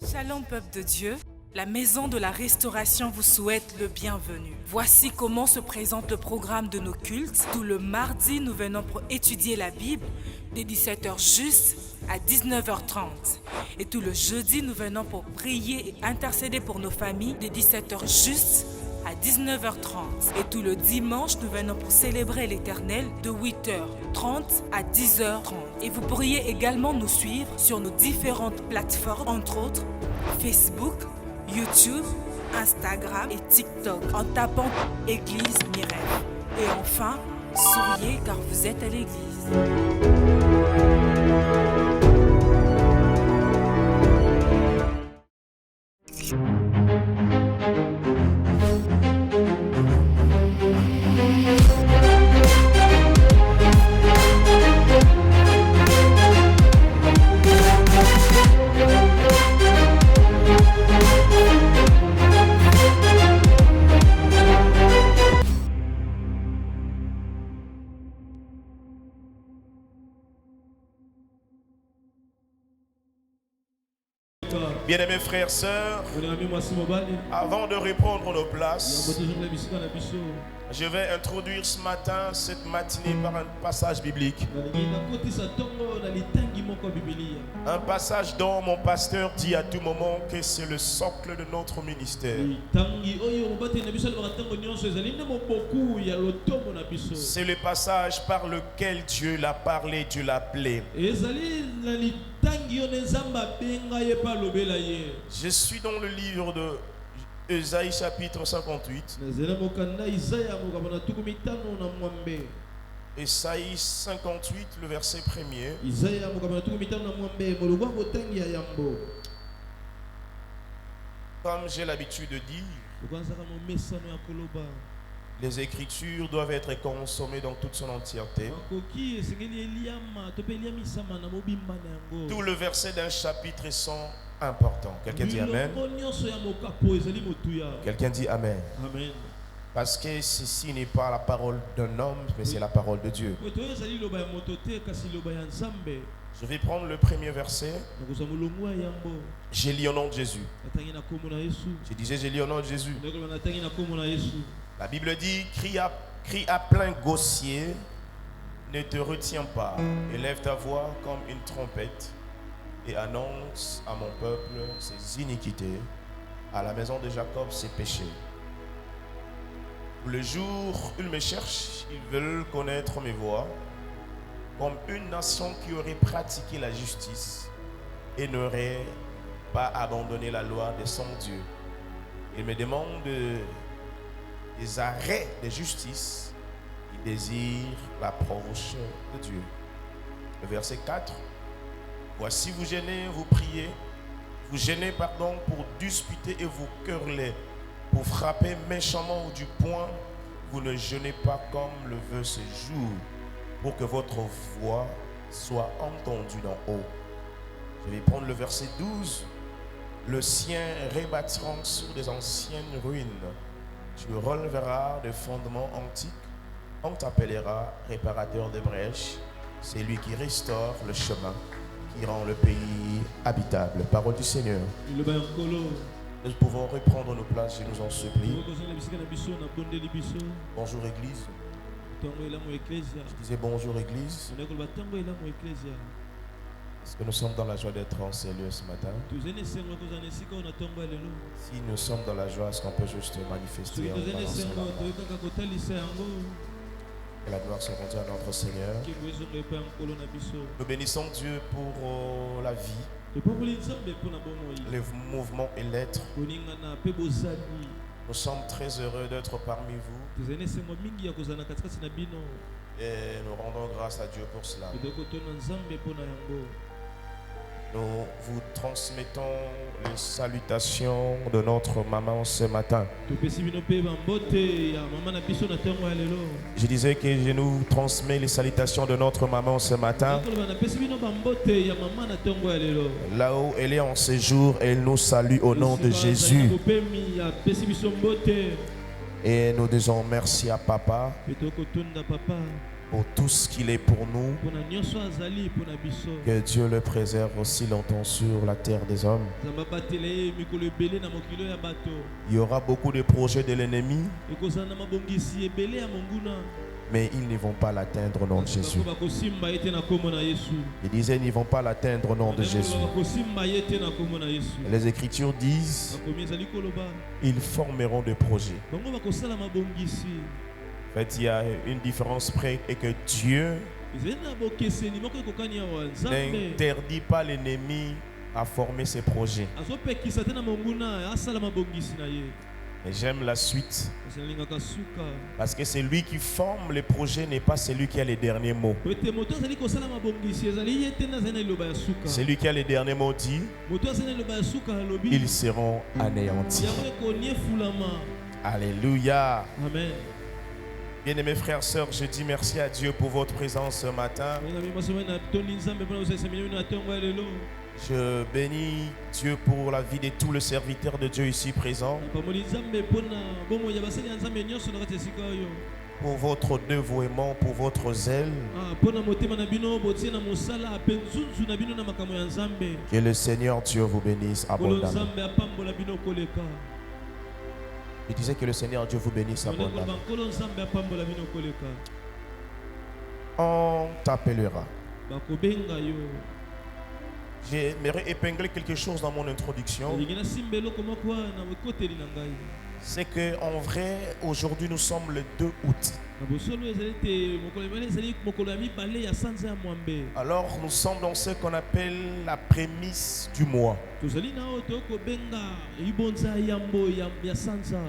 Shalom peuple de Dieu, la maison de la restauration vous souhaite le bienvenu. Voici comment se présente le programme de nos cultes. Tout le mardi, nous venons pour étudier la Bible dès 17h juste à 19h30. Et tout le jeudi, nous venons pour prier et intercéder pour nos familles dès 17h juste à 19h30. Et tout le dimanche, nous venons pour célébrer l'Éternel de 8h30 à 10h30. Et vous pourriez également nous suivre sur nos différentes plateformes, entre autres Facebook, YouTube, Instagram et TikTok, en tapant Église Mirel. Et enfin, souriez car vous êtes à l'église. Bien-aimés frères, sœurs, avant de reprendre nos places, je vais introduire ce matin, cette matinée, par un passage biblique. Un passage dont mon pasteur dit à tout moment que c'est le socle de notre ministère. C'est le passage par lequel Dieu l'a parlé, Dieu l'a appelé. Je suis dans le livre de Ésaïe chapitre 58. Ésaïe 58, le verset 1er. Comme j'ai l'habitude de dire, les Écritures doivent être consommées dans toute son entièreté. Tout le verset d'un chapitre est sont importants. Quelqu'un dit Amen. Quelqu'un dit Amen. Amen. Parce que ceci n'est pas la parole d'un homme, mais c'est la parole de Dieu. Je vais prendre le premier verset. J'ai lu au nom de Jésus. Je disais, j'ai lu au nom de Jésus. La Bible dit, crie à plein gosier, ne te retiens pas. Élève ta voix comme une trompette et annonce à mon peuple ses iniquités, à la maison de Jacob ses péchés. Le jour où ils me cherchent, ils veulent connaître mes voies, comme une nation qui aurait pratiqué la justice et n'aurait pas abandonné la loi de son Dieu. Ils me demandent des arrêts de justice. Ils désirent l'approche de Dieu. Le verset 4. Voici, vous gênez, vous priez, vous gênez, pour disputer et vous quereller, pour frapper méchamment du poing. Vous ne jeûnez pas comme le veut ce jour, pour que votre voix soit entendue d'en haut. Je vais prendre le verset 12. Le sien rebâtira sur des anciennes ruines. Tu releveras des fondements antiques. On t'appellera réparateur des brèches. C'est lui qui restaure le chemin, qui rend le pays habitable. Parole du Seigneur. Nous pouvons reprendre nos places, je nous en supplie. Bonjour Église. Je disais bonjour Église. Est-ce que nous sommes dans la joie d'être en cellule ce matin? Si nous sommes dans la joie, est-ce qu'on peut juste manifester en balançant la main? Que la gloire soit rendue à notre Seigneur. Nous bénissons Dieu pour la vie, les mouvements et l'être. Nous sommes très heureux d'être parmi vous. Et nous rendons grâce à Dieu pour cela. Nous vous transmettons les salutations de notre maman ce matin. Je disais que je nous transmets les salutations de notre maman ce matin. Là où elle est en séjour, elle nous salue au nom de Jésus. Et nous disons merci à Papa. pour tout ce qu'il est pour nous. Que Dieu le préserve aussi longtemps sur la terre des hommes. Il y aura beaucoup de projets de l'ennemi, mais ils ne vont pas l'atteindre au nom de Jésus. Il disait, ils ne vont pas l'atteindre au nom de Jésus. Les Écritures disent, ils formeront des projets. En fait, il y a une différence près et que Dieu n'interdit pas l'ennemi à former ses projets. Et j'aime la suite. Parce que c'est lui qui forme les projets, n'est pas celui qui a les derniers mots. C'est lui qui a les derniers mots dit, ils seront anéantis. Alléluia. Amen. Bien-aimés frères et sœurs, je dis merci à Dieu pour votre présence ce matin. Je bénis Dieu pour la vie de tous les serviteurs de Dieu ici présents, pour votre dévouement, pour votre zèle. Que le Seigneur Dieu vous bénisse abondamment. Il disait que le Seigneur Dieu vous bénisse abondamment. On t'appellera. J'aimerais épingler quelque chose dans mon introduction. C'est qu'en vrai, aujourd'hui nous sommes le 2 août. Alors nous sommes dans ce qu'on appelle la prémisse du mois.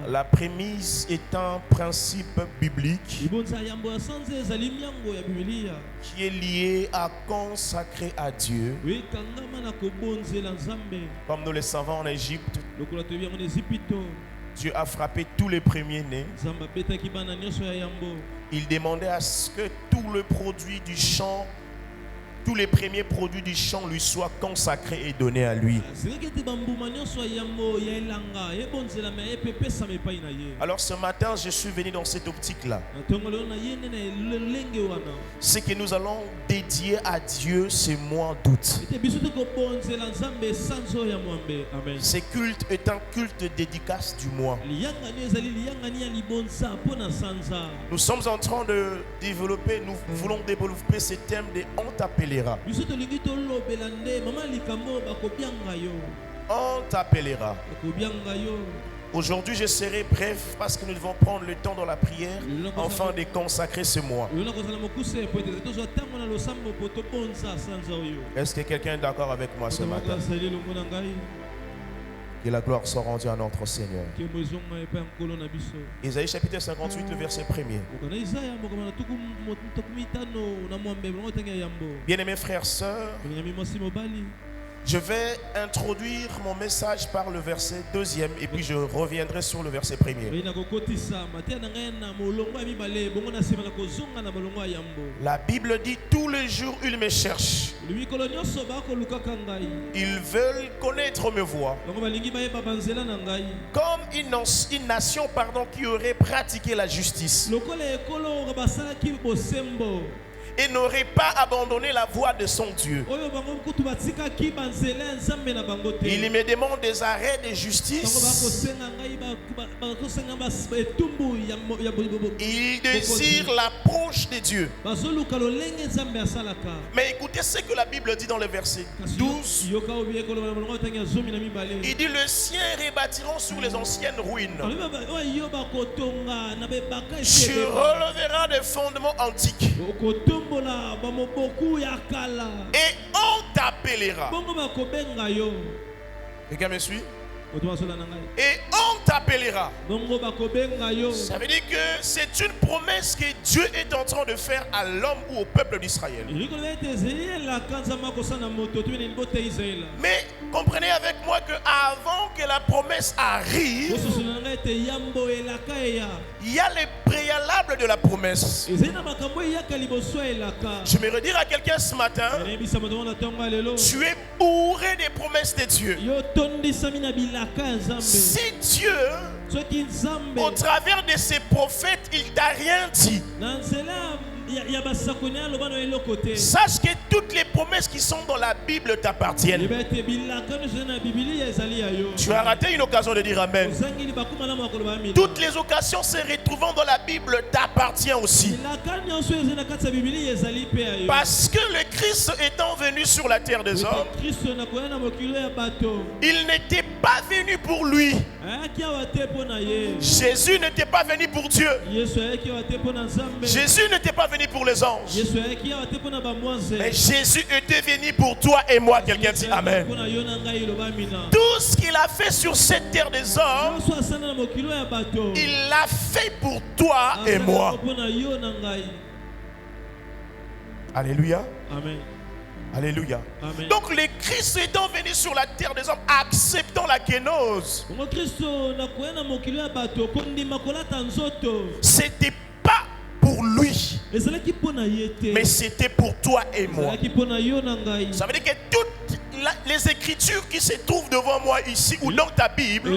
La prémisse est un principe biblique qui est lié à consacrer à Dieu. Comme nous le savons en Égypte, Dieu a frappé tous les premiers-nés. Il demandait à ce que tout le produit du champ, tous les premiers produits du champ lui soient consacrés et donnés à lui. Alors ce matin, je suis venu dans cette optique-là. C'est que nous allons dédier à Dieu ce mois d'août. Ce culte est un culte de dédicace du mois. Nous sommes en train de développer, nous voulons développer ce thème de « On t'appellera ». On t'appellera. Aujourd'hui, je serai bref parce que nous devons prendre le temps dans la prière afin de consacrer ce mois. Est-ce que quelqu'un est d'accord avec moi ce matin? Que la gloire soit rendue à notre Seigneur. Isaïe chapitre 58, le verset 1er. Bien-aimés frères et sœurs, je vais introduire mon message par le verset 2e et puis je reviendrai sur le verset 1er. La Bible dit tous les jours ils me cherchent. Ils veulent connaître mes voies. Comme une nation qui aurait pratiqué la justice et n'aurait pas abandonné la voie de son Dieu. Il me demande des arrêts de justice. Il désire l'approche de Dieu. Mais écoutez ce que la Bible dit dans le verset 12. Il dit le sien rebâtiront sur les anciennes ruines. Tu releveras des fondements antiques. Et on t'appellera. Quelqu'un me suit? Et on t'appellera. Ça veut dire que c'est une promesse que Dieu est en train de faire à l'homme ou au peuple d'Israël. Mais comprenez avec moi que avant que la promesse arrive, il y a les préalables de la promesse. Je me redire à quelqu'un ce matin, tu es bourré des promesses de Dieu. Si Dieu, au travers de ses prophètes, il t'a rien dit, Sache que toutes les promesses qui sont dans la Bible t'appartiennent. Tu as raté une occasion de dire Amen. Toutes les occasions se retrouvant dans la Bible t'appartiennent aussi. Parce que le Christ étant venu sur la terre des hommes, il n'était pas venu pour lui. Jésus n'était pas venu pour Dieu. Jésus n'était pas venu pour les anges. Mais Jésus était venu pour toi et moi. Quelqu'un dit Amen. Tout ce qu'il a fait sur cette terre des hommes, il l'a fait pour toi et moi. Alléluia. Amen. Alléluia. Amen. Donc le Christ étant venu sur la terre des hommes, acceptant la kénose, c'était pas pour lui, mais c'était pour toi et moi. Ça veut dire que toutes les écritures qui se trouvent devant moi ici ou dans ta Bible,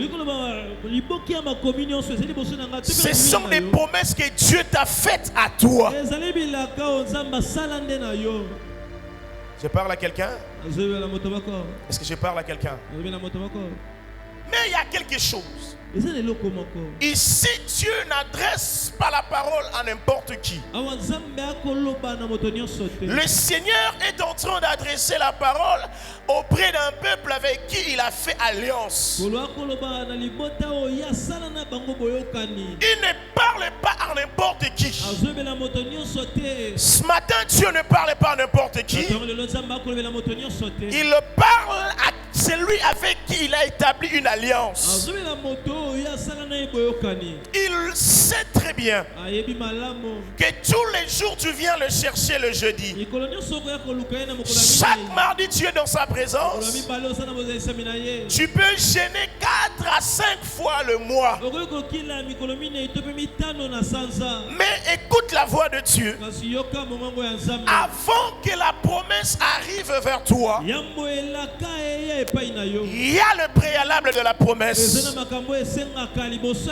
ce sont des promesses que Dieu t'a faites à toi. Je parle à quelqu'un? Est-ce que je parle à quelqu'un? Mais il y a quelque chose. Ici, Dieu n'adresse pas la parole à n'importe qui. Le Seigneur est en train d'adresser la parole auprès d'un peuple avec qui il a fait alliance. Il ne parle pas à n'importe qui. Ce matin, Dieu ne parle pas à n'importe qui. Il parle à celui avec qui il a établi une alliance. Il sait très bien que tous les jours tu viens le chercher le jeudi. Chaque mardi tu es dans sa présence. Tu peux gêner 4 à 5 fois le mois. Mais écoute la voix de Dieu. Avant que la promesse arrive vers toi, il y a le préalable de la promesse.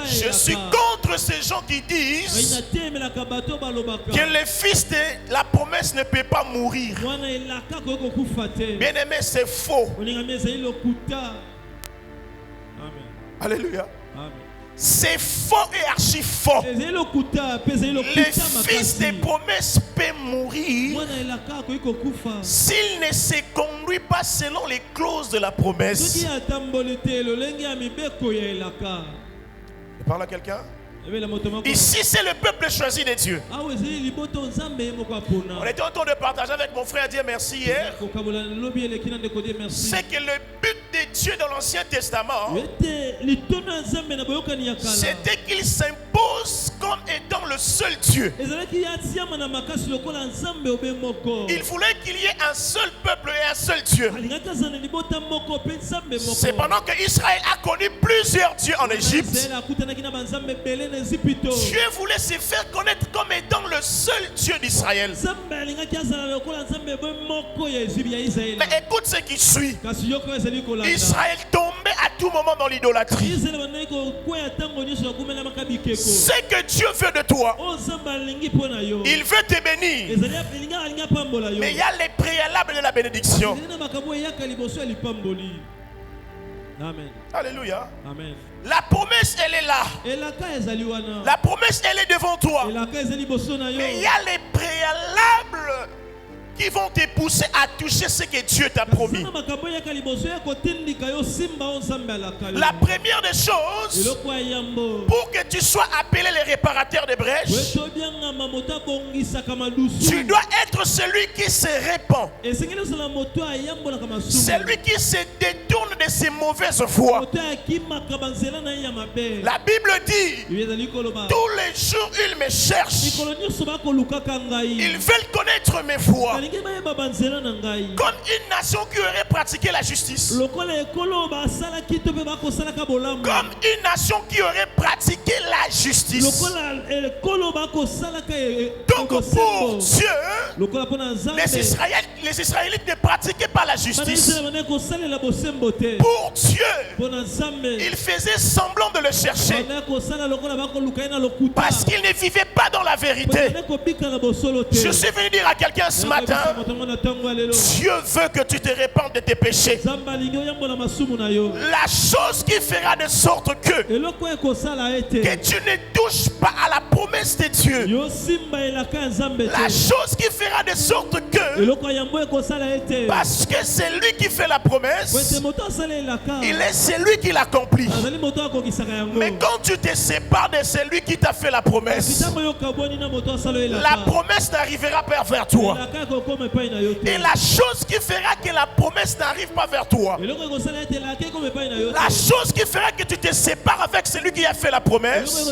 Je suis contre ces gens qui disent que le fils de la promesse ne peut pas mourir. Bien aimé, c'est faux. Alléluia. C'est faux et archi faux. Le fils des promesses peut mourir s'il ne se conduit pas selon les clauses de la promesse. Je parle à quelqu'un? Ici, c'est le peuple choisi de Dieu. On était en train de partager avec mon frère Dieu merci hier. C'est que le but de Dieu dans l'Ancien Testament, c'était qu'il s'impose comme étant le seul Dieu. Il voulait qu'il y ait un seul peuple et un seul Dieu. C'est pendant que Israël a connu plusieurs dieux en Égypte, Dieu voulait se faire connaître comme étant le seul Dieu d'Israël. Mais écoute ce qui suit. Israël tombait à tout moment dans l'idolâtrie. C'est que Dieu veut de toi. Il veut te bénir. Mais il y a les préalables de la bénédiction. Amen. Alléluia. Amen. La promesse, elle est là. La promesse, elle est devant toi. Mais il y a les préalables qui vont te pousser à toucher ce que Dieu t'a promis. La première des choses, pour que tu sois appelé les réparateurs de brèches, tu dois être celui qui se répand, celui qui se détourne de ses mauvaises voies. La Bible dit, tous les jours ils me cherchent, ils veulent connaître mes voies. Comme une nation qui aurait pratiqué la justice. Comme une nation qui aurait pratiqué la justice. Donc pour Dieu, les Israélites ne pratiquaient pas la justice. Pour Dieu, il faisait semblant de le chercher. Parce qu'il ne vivait pas dans la vérité. Je suis venu dire à quelqu'un ce matin, Dieu veut que tu te répandes de tes péchés. La chose qui fera de sorte que tu ne touches pas à la promesse de Dieu. La chose qui fera de sorte que, parce que c'est lui qui fait la promesse, il est celui qui l'accomplit. Mais quand tu te sépares de celui qui t'a fait la promesse, la promesse n'arrivera pas vers toi. Et la chose qui fera que la promesse n'arrive pas vers toi, la chose qui fera que tu te sépares avec celui qui a fait la promesse,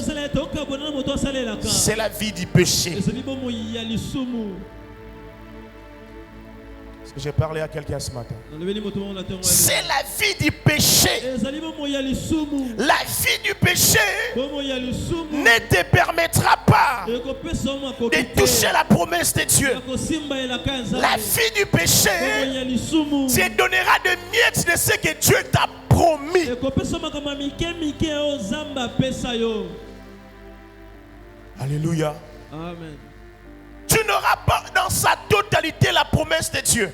c'est la vie du péché. Est-ce que j'ai parlé à quelqu'un ce matin? C'est la vie du péché. La vie du péché ne te permettra pas de toucher la promesse de Dieu. La vie du péché te donnera des miettes de ce que Dieu t'a promis. Alléluia. Amen. Tu n'auras pas dans sa totalité la promesse de Dieu.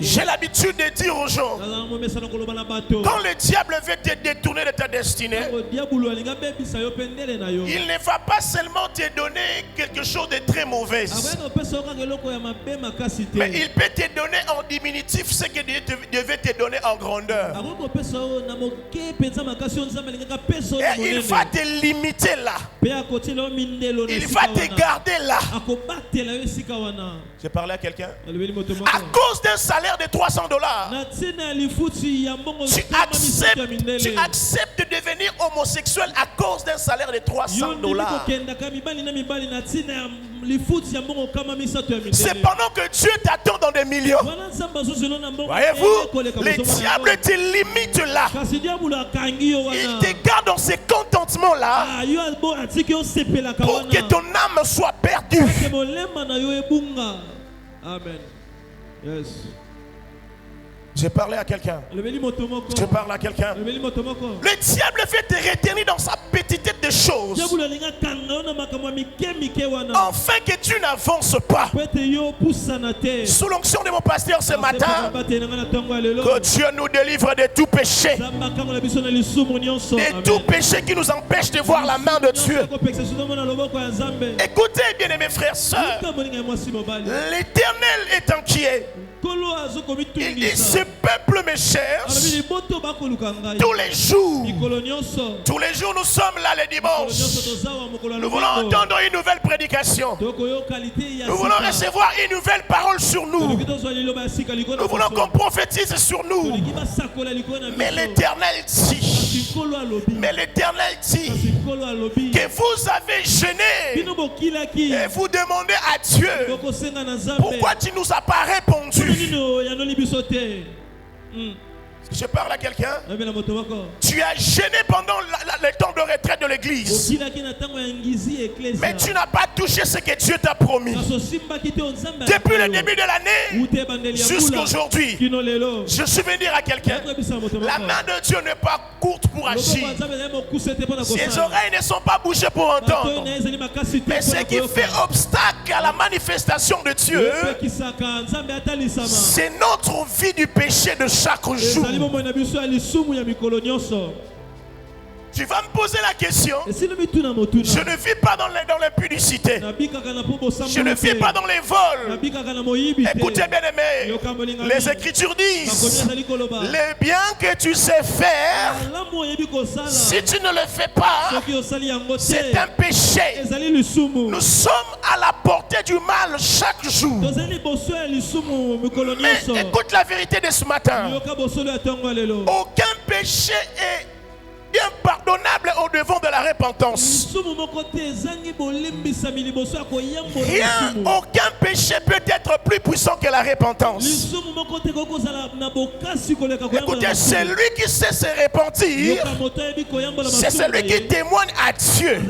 J'ai l'habitude de dire aux gens, quand le diable veut te détourner de ta destinée, il ne va pas seulement te donner quelque chose de très mauvais, mais il peut te donner en diminutif ce que Dieu devait te donner en grandeur. Et il va te limiter là. Il va te garder là. J'ai parlé à quelqu'un. À cause d'un salaire de $300, tu acceptes de devenir homosexuel à cause d'un salaire de $300. C'est pendant que Dieu t'attend dans des millions. Voyez-vous, le diable te limite là. Il te garde dans ces contentements-là pour que ton âme soit perdue. Amen. Yes. J'ai parlé à quelqu'un. Je parle à quelqu'un. Le diable fait te retenir dans sa petitesse de choses, afin que tu n'avances pas. Sous l'onction de mon pasteur ce matin, que Dieu nous délivre de tout péché, de tout péché qui nous empêche de voir la main de Dieu. Écoutez, bien-aimés frères et sœurs, l'Éternel est inquiet. Il dit, ce peuple me cherche tous les jours. Tous les jours, nous sommes là les dimanches. Nous voulons entendre une nouvelle prédication. Nous voulons recevoir une nouvelle parole sur nous. Nous voulons qu'on prophétise sur nous. Mais l'Éternel dit, que vous avez gêné et vous demandez à Dieu, pourquoi tu nous as pas répondu? Je parle à quelqu'un. Tu as gêné pendant le temps de retraite de l'église, mais tu n'as pas touché ce que Dieu t'a promis. Depuis le début de l'année jusqu'à aujourd'hui, je suis venu dire à quelqu'un, la main de Dieu n'est pas courte pour agir. Ses oreilles ne sont pas bouchées pour entendre. Mais ce qui fait obstacle à la manifestation de Dieu, c'est notre vie du péché de chaque jour. Tu vas me poser la question. Je ne vis pas dans l'impudicité. Je ne vis pas dans les vols. Écoutez bien aimés, les Écritures disent, les biens que tu sais faire, si tu ne le fais pas, c'est un péché. Nous sommes à la portée du mal chaque jour. Mais écoute la vérité de ce matin. Aucun péché est impardonnable au devant de la repentance. Rien, aucun péché peut être plus puissant que la repentance. Écoutez, celui qui sait se repentir, c'est celui qui témoigne à Dieu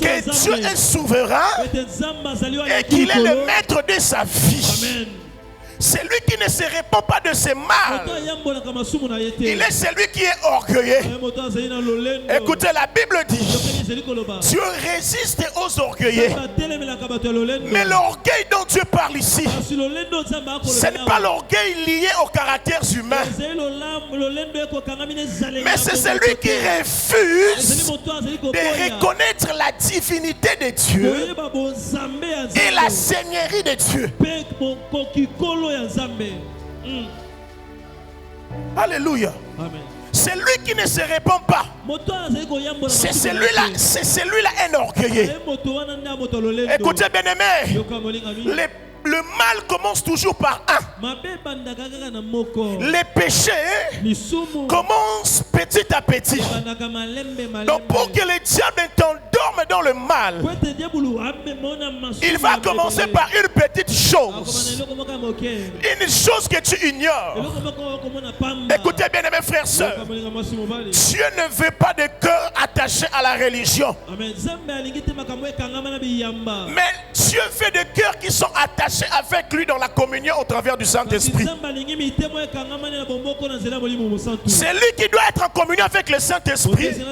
que Dieu est souverain et qu'il est le maître de sa vie. C'est lui qui ne se répand pas de ses mal. Il est celui qui est orgueilleux. Écoutez, la Bible dit, Dieu résiste aux orgueilleux. Mais l'orgueil dont Dieu parle ici, ce n'est pas l'orgueil lié au caractère humain. Mais c'est celui qui refuse de reconnaître la divinité de Dieu et la seigneurie de Dieu. Alléluia. C'est lui qui ne se répand pas. C'est celui-là un orgueilleux. Écoutez, bien-aimés, le mal commence toujours par un. Les péchés commencent petit à petit. Donc pour que le diable t'endorme dans le mal, il va commencer par une petite chose. Une chose que tu ignores. Écoutez bien mes frères et sœurs, Dieu ne veut pas de cœur attaché à la religion. Mais Dieu veut des cœurs qui sont attachés avec lui dans la communion au travers du Saint-Esprit. C'est lui qui doit être en communion avec le Saint-Esprit. Il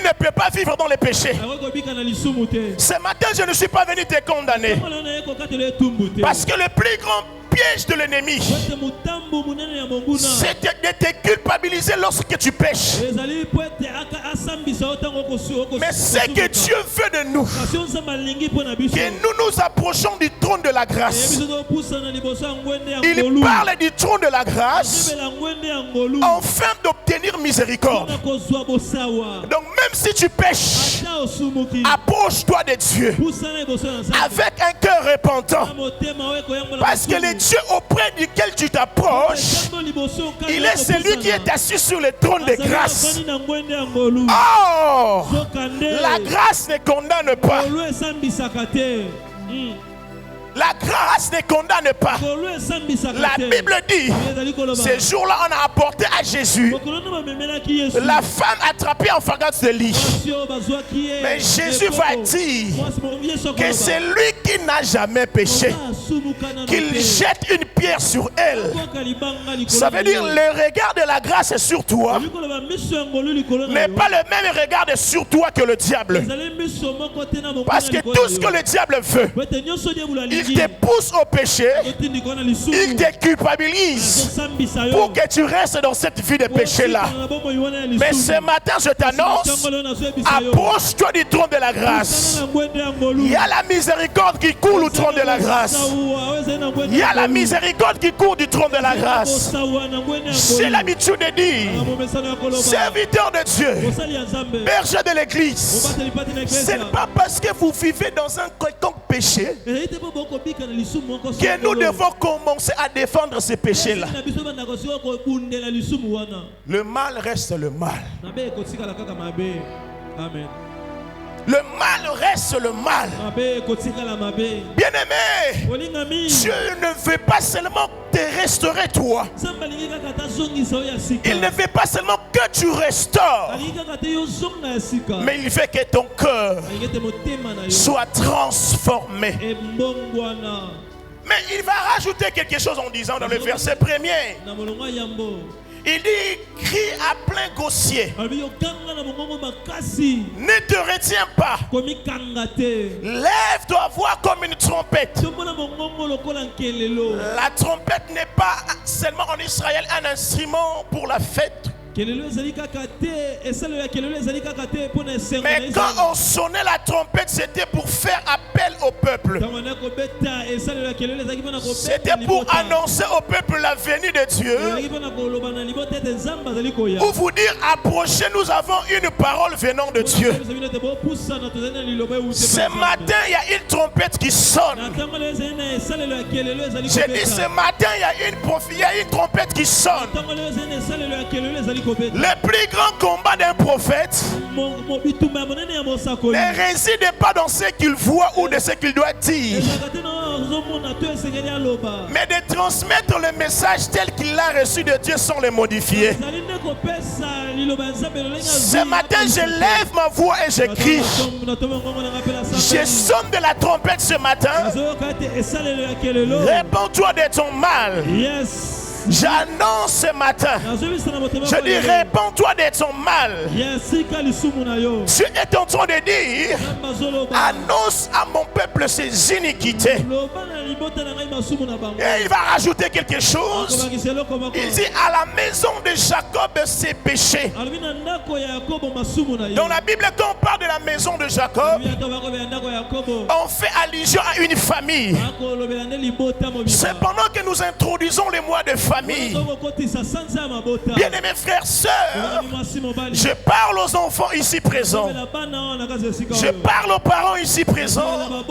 ne peut pas vivre dans les péchés. Ce matin, je ne suis pas venu te condamner. Parce que le plus grand piège de l'ennemi, c'est de te culpabiliser lorsque tu pêches. Mais c'est que Dieu veut de nous, que nous nous approchons du trône de la grâce. Il parle du trône de la grâce afin d'obtenir miséricorde. Donc même si tu pêches, approche-toi de Dieu avec un cœur repentant. Parce que le Dieu auprès duquel tu t'approches, il est celui qui est assis sur le trône de grâce. Oh, la grâce ne condamne pas. La grâce ne condamne pas. La Bible dit, ce jour-là, on a apporté à Jésus la femme attrapée en flagrance de lit. Mais Jésus va dire que c'est lui qui n'a jamais péché, qu'il jette une pierre sur elle. Ça veut dire le regard de la grâce sur toi n'est pas le même regard sur toi que le diable. Parce que tout ce que le diable veut, il te pousse au péché, il te culpabilise pour que tu restes dans cette vie de péché-là. Mais ce matin, je t'annonce, approche-toi du trône de la grâce. Il y a la miséricorde qui coule au trône de la grâce. Il y a la miséricorde qui court du trône de la grâce. J'ai l'habitude de dire, serviteur de Dieu, berger de l'église, ce n'est pas parce que vous vivez dans un quelconque péché que nous devons commencer à défendre ces péchés-là. Le mal reste le mal. Amen. Le mal reste le mal. Bien-aimé, Dieu ne veut pas seulement te restaurer toi. Il ne veut pas seulement que tu restaures, mais il veut que ton cœur soit transformé. Mais il va rajouter quelque chose en disant dans le verset premier. Il dit, crie à plein gosier. Ne te retiens pas. Lève ta voix comme une trompette. La trompette n'est pas seulement en Israël un instrument pour la fête. Mais quand on sonnait la trompette, c'était pour faire appel au peuple. C'était pour annoncer au peuple la venue de Dieu. Pour vous dire, approchez, nous avons une parole venant de Dieu. Ce matin, il y a une trompette qui sonne. J'ai dit, ce matin, il y a une trompette qui sonne. Le plus grand combat d'un prophète ne réside pas dans ce qu'il voit ou de ce qu'il doit dire, mais de transmettre le message tel qu'il l'a reçu de Dieu sans le modifier. Ce matin, je lève ma voix et je crie. Je sonne de la trompette ce matin. Réponds-toi de ton mal. J'annonce ce matin. Je dis réponds-toi de ton mal. Dieu est en train de dire annonce à mon peuple ses iniquités. Et il va rajouter quelque chose. Il dit à la maison de Jacob ses péchés. Dans la Bible, quand on parle de la maison de Jacob, on fait allusion à une famille. Cependant que nous introduisons les mois de famille. Bien-aimés frères, sœurs, je parle aux enfants ici présents. Je parle aux parents ici présents.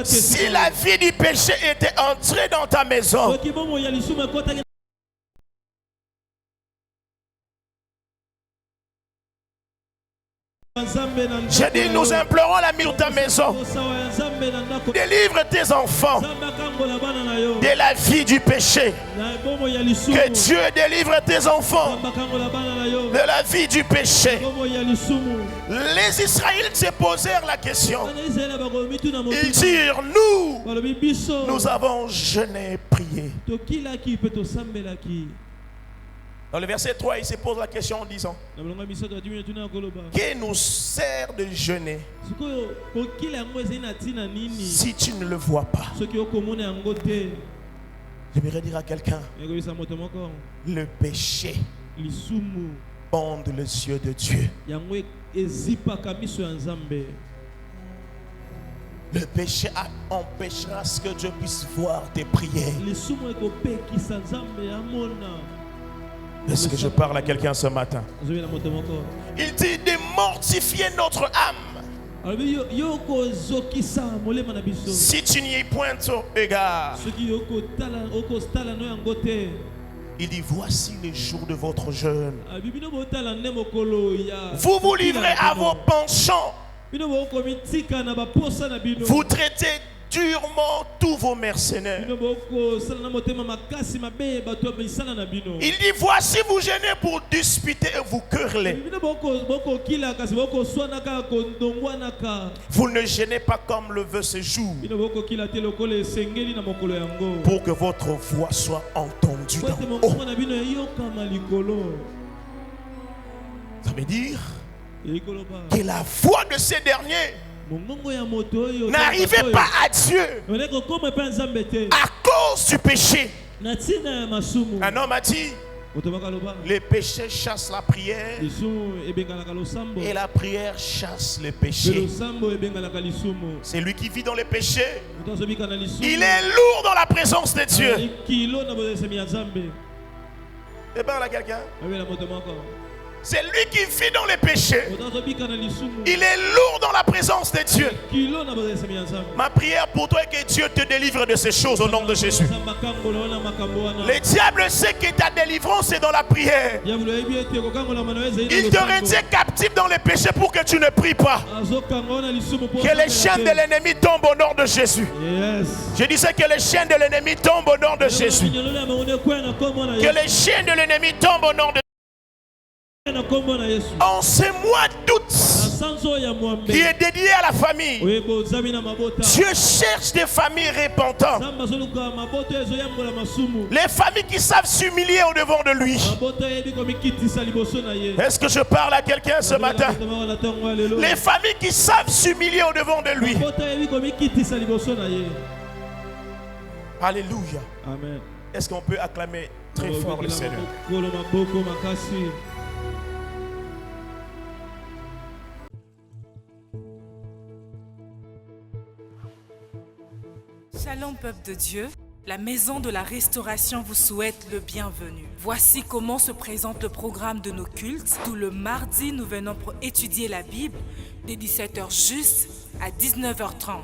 Si la vie du péché était entrée dans ta maison, j'ai dit, nous implorons l'ami de ta maison. Délivre tes enfants de la vie du péché. Que Dieu délivre tes enfants de la vie du péché. Les Israélites se posèrent la question. Ils dirent, nous avons jeûné et prié. Dans le verset 3, il se pose la question en disant, qui nous sert de jeûner si tu ne le vois pas? J'aimerais dire à quelqu'un, le péché bande les yeux de Dieu. Le péché empêchera ce que Dieu puisse voir tes prières. Est-ce que je parle à quelqu'un ce matin? Il dit de mortifier notre âme. Si tu n'y es point au égard. Il dit voici les jours de votre jeûne. Vous vous livrez à vos penchants. Vous traitez durement tous vos mercenaires. Il dit voici vous jeûnez pour disputer et vous quereller. Vous ne gênez pas comme le veut ce jour, pour que votre voix soit entendue d'en haut. Ça veut dire que la voix de ces derniers n'arrivez pas à Dieu à cause du péché. Un homme a dit le péché chasse la prière et la prière chasse le péché. C'est lui qui vit dans le péché. Il est lourd dans la présence de Dieu. Et parle à quelqu'un. C'est lui qui vit dans les péchés. Il est lourd dans la présence de Dieu. Ma prière pour toi est que Dieu te délivre de ces choses au nom de Jésus. Le diable sait que ta délivrance est dans la prière. Il te retient captif dans les péchés pour que tu ne pries pas. Que les chaînes de l'ennemi tombent au nom de Jésus. Je disais que les chaînes de l'ennemi tombent au nom de Jésus. Que les chaînes de l'ennemi tombent au nom de Jésus. En ce mois d'août qui est dédié à la famille, Dieu cherche des familles repentantes, les familles qui savent s'humilier au devant de lui. Est-ce que je parle à quelqu'un ce matin? Les familles qui savent s'humilier au devant de lui. Alléluia. Amen. Est-ce qu'on peut acclamer très fort le Seigneur? Shalom peuple de Dieu, la maison de la restauration vous souhaite le bienvenu. Voici comment se présente le programme de nos cultes. Tout le mardi, nous venons pour étudier la Bible dès 17h juste à 19h30.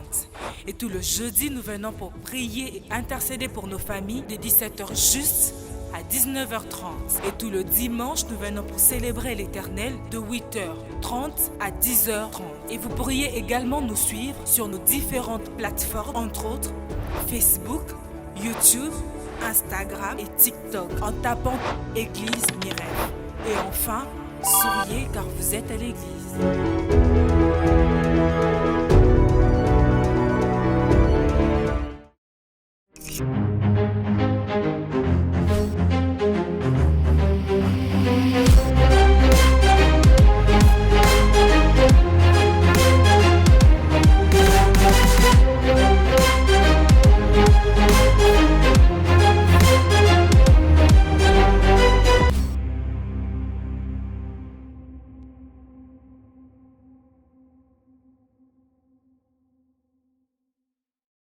Et tout le jeudi, nous venons pour prier et intercéder pour nos familles dès 17h juste à 19h30. Et tout le dimanche, nous venons pour célébrer l'Éternel de 8h30 à 10h30. Et vous pourriez également nous suivre sur nos différentes plateformes, entre autres Facebook, YouTube, Instagram et TikTok en tapant Église Mirel. Et enfin, souriez car vous êtes à l'église.